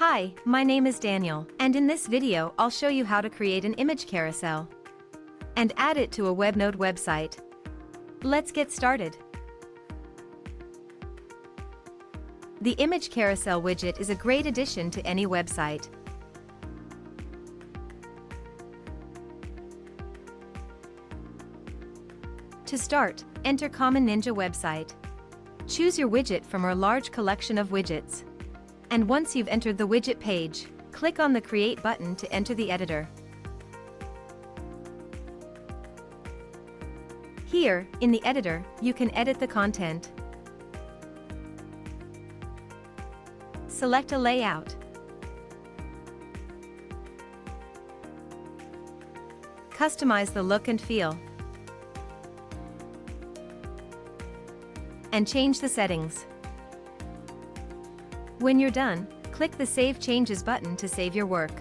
Hi, my name is Daniel, and in this video I'll show you how to create an image carousel and add it to a Webnode website. Let's get started. The Image Carousel widget is a great addition to any website. To start, enter Common Ninja website. Choose your widget from our large collection of widgets. And once you've entered the widget page, click on the Create button to enter the editor. Here, in the editor, you can edit the content. Select a layout. Customize the look and feel. And change the settings. When you're done, click the Save Changes button to save your work.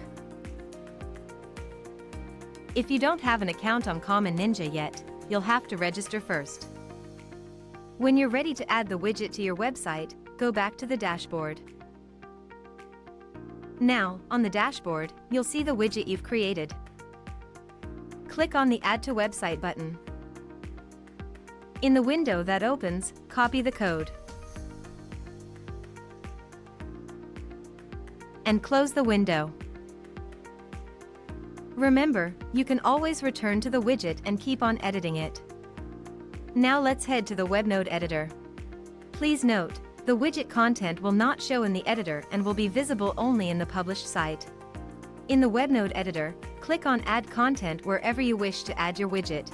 If you don't have an account on Common Ninja yet, you'll have to register first. When you're ready to add the widget to your website, go back to the dashboard. Now, on the dashboard, you'll see the widget you've created. Click on the Add to Website button. In the window that opens, copy the code. And close the window. Remember, you can always return to the widget and keep on editing it. Now let's head to the Webnode editor. Please note, the widget content will not show in the editor and will be visible only in the published site. In the Webnode editor, click on Add Content wherever you wish to add your widget.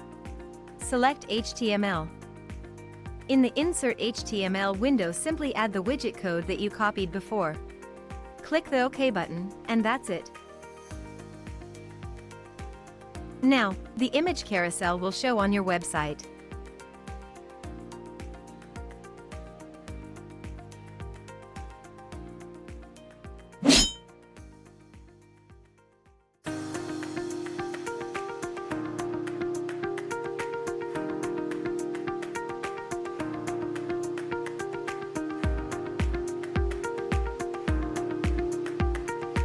Select HTML. In the Insert HTML window, simply add the widget code that you copied before. Click the OK button, and that's it. Now, the image carousel will show on your website.